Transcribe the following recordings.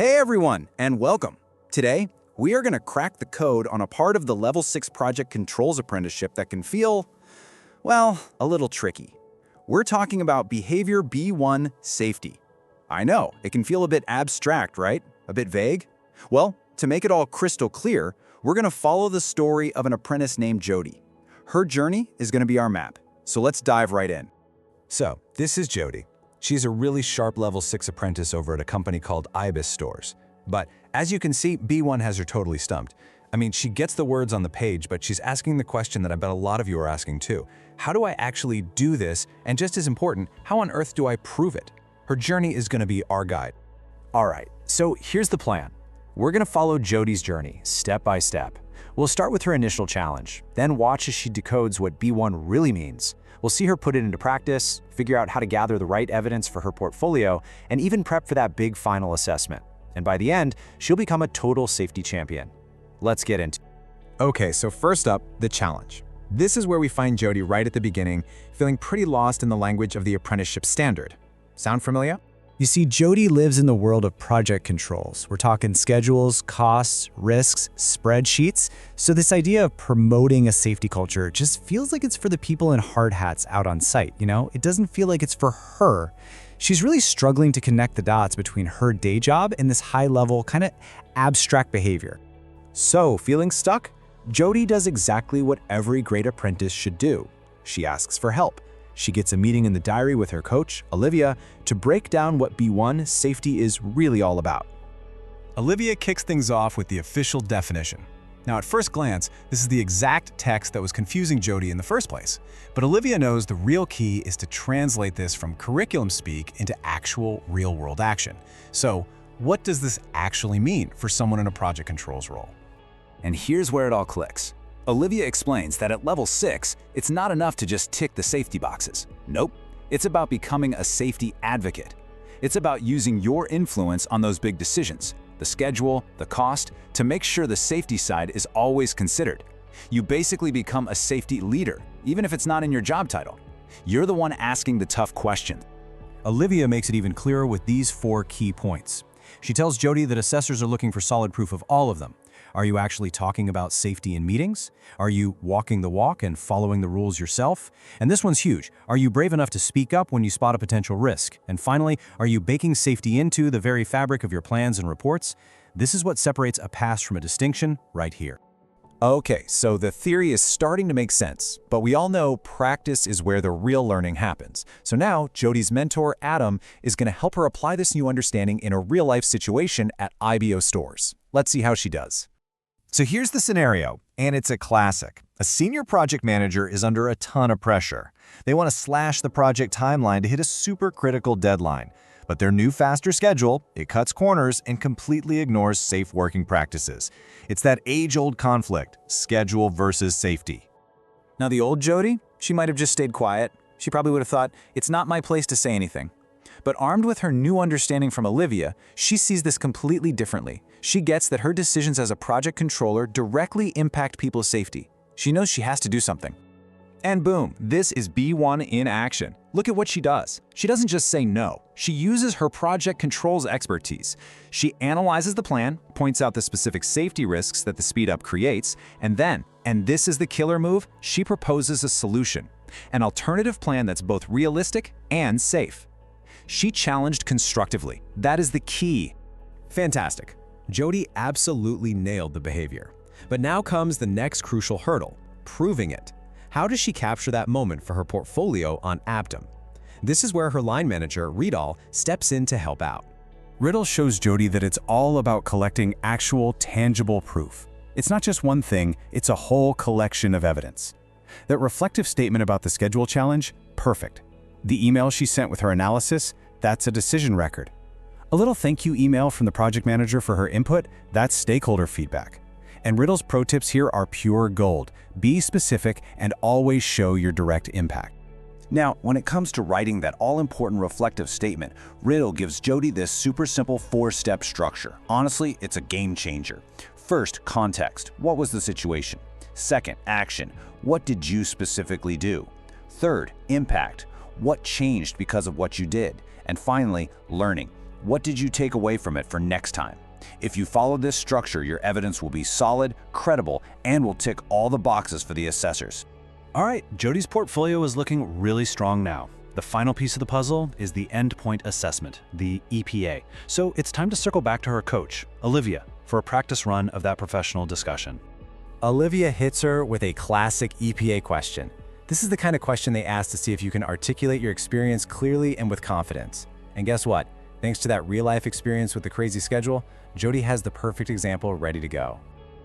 Hey everyone, and welcome. Today, we are going to crack the code on a part of the Level 6 Project Controls apprenticeship that can feel, well, a little tricky. We're talking about Behavior B1 Safety. I know, it can feel a bit abstract, right? A bit vague? Well, to make it all crystal clear, we're going to follow the story of an apprentice named Jody. Her journey is going to be our map, so let's dive right in. So, this is Jody. She's a really sharp Level 6 apprentice over at a company called Ibis Stores. But as you can see, B1 has her totally stumped. I mean, she gets the words on the page, but she's asking the question that I bet a lot of you are asking too. How do I actually do this? And just as important, how on earth do I prove it? Her journey is going to be our guide. All right, so here's the plan. We're going to follow Jody's journey, step by step. We'll start with her initial challenge, then watch as she decodes what B1 really means. We'll see her put it into practice, figure out how to gather the right evidence for her portfolio, and even prep for that big final assessment. And by the end, she'll become a total safety champion. Let's get into it. Okay, so first up, the challenge. This is where we find Jody right at the beginning, feeling pretty lost in the language of the apprenticeship standard. Sound familiar? You see, Jody lives in the world of project controls. We're talking schedules, costs, risks, spreadsheets. So this idea of promoting a safety culture just feels like it's for the people in hard hats out on site, you know? It doesn't feel like it's for her. She's really struggling to connect the dots between her day job and this high-level, kind of abstract behavior. So, feeling stuck? Jody does exactly what every great apprentice should do. She asks for help. She gets a meeting in the diary with her coach, Olivia, to break down what B1 safety is really all about. Olivia kicks things off with the official definition. Now, at first glance, this is the exact text that was confusing Jody in the first place. But Olivia knows the real key is to translate this from curriculum speak into actual real-world action. So, what does this actually mean for someone in a project controls role? And here's where it all clicks. Olivia explains that at level 6, it's not enough to just tick the safety boxes. Nope, it's about becoming a safety advocate. It's about using your influence on those big decisions, the schedule, the cost, to make sure the safety side is always considered. You basically become a safety leader, even if it's not in your job title. You're the one asking the tough questions. Olivia makes it even clearer with these 4 key points. She tells Jody that assessors are looking for solid proof of all of them. Are you actually talking about safety in meetings? Are you walking the walk and following the rules yourself? And this one's huge. Are you brave enough to speak up when you spot a potential risk? And finally, are you baking safety into the very fabric of your plans and reports? This is what separates a pass from a distinction right here. Okay, so the theory is starting to make sense, but we all know practice is where the real learning happens. So now, Jody's mentor, Adam, is going to help her apply this new understanding in a real-life situation at IBO stores. Let's see how she does. So here's the scenario, and it's a classic. A senior project manager is under a ton of pressure. They want to slash the project timeline to hit a super critical deadline. But their new faster schedule, it cuts corners and completely ignores safe working practices. It's that age-old conflict, schedule versus safety. Now the old Jody, she might have just stayed quiet. She probably would have thought, it's not my place to say anything. But armed with her new understanding from Olivia, she sees this completely differently. She gets that her decisions as a project controller directly impact people's safety. She knows she has to do something. And boom, this is B1 in action. Look at what she does. She doesn't just say no. She uses her project controls expertise. She analyzes the plan, points out the specific safety risks that the speed up creates, and then, and this is the killer move, she proposes a solution. An alternative plan that's both realistic and safe. She challenged constructively. That is the key. Fantastic. Jody absolutely nailed the behavior. But now comes the next crucial hurdle, proving it. How does she capture that moment for her portfolio on Aptum? This is where her line manager, Riddle, steps in to help out. Riddle shows Jody that it's all about collecting actual, tangible proof. It's not just one thing, it's a whole collection of evidence. That reflective statement about the schedule challenge, perfect. The email she sent with her analysis, that's a decision record. A little thank you email from the project manager for her input, that's stakeholder feedback. And Riddle's pro tips here are pure gold. Be specific and always show your direct impact. Now, when it comes to writing that all-important reflective statement, Riddle gives Jody this super simple 4-step structure. Honestly, it's a game changer. First, context. What was the situation? Second, action. What did you specifically do? Third, impact. What changed because of what you did? And finally, learning. What did you take away from it for next time? If you follow this structure, your evidence will be solid, credible, and will tick all the boxes for the assessors. All right, Jody's portfolio is looking really strong now. The final piece of the puzzle is the endpoint assessment, the EPA. So it's time to circle back to her coach, Olivia, for a practice run of that professional discussion. Olivia hits her with a classic EPA question. This is the kind of question they ask to see if you can articulate your experience clearly and with confidence. And guess what? Thanks to that real-life experience with the crazy schedule, Jody has the perfect example ready to go.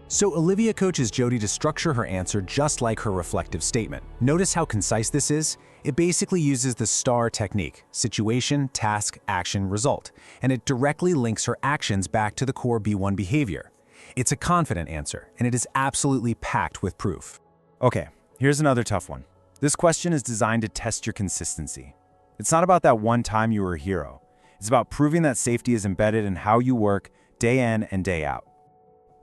So Olivia coaches Jody to structure her answer just like her reflective statement. Notice how concise this is? It basically uses the STAR technique: situation, task, action, result, and it directly links her actions back to the core B1 behavior. It's a confident answer, and it is absolutely packed with proof. Okay, here's another tough one. This question is designed to test your consistency. It's not about that one time you were a hero. It's about proving that safety is embedded in how you work day in and day out.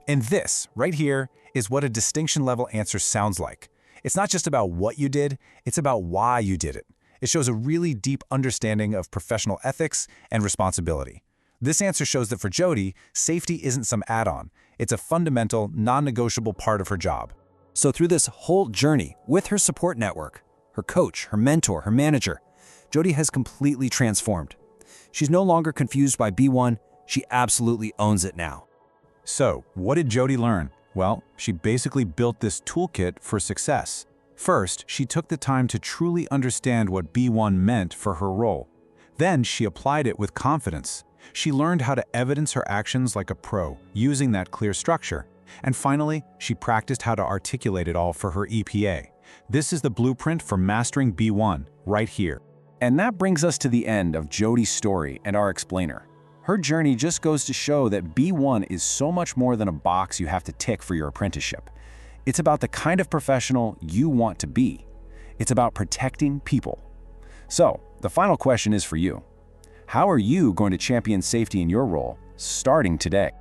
And this, right here, is what a distinction-level answer sounds like. It's not just about what you did, it's about why you did it. It shows a really deep understanding of professional ethics and responsibility. This answer shows that for Jody, safety isn't some add-on. It's a fundamental, non-negotiable part of her job. So through this whole journey, with her support network, her coach, her mentor, her manager, Jody has completely transformed. She's no longer confused by B1, she absolutely owns it now. So, what did Jody learn? Well, she basically built this toolkit for success. First, she took the time to truly understand what B1 meant for her role. Then, she applied it with confidence. She learned how to evidence her actions like a pro, using that clear structure. And finally, she practiced how to articulate it all for her EPA. This is the blueprint for mastering B1, right here. And that brings us to the end of Jody's story and our explainer. Her journey just goes to show that B1 is so much more than a box you have to tick for your apprenticeship. It's about the kind of professional you want to be. It's about protecting people. So, the final question is for you. How are you going to champion safety in your role starting today?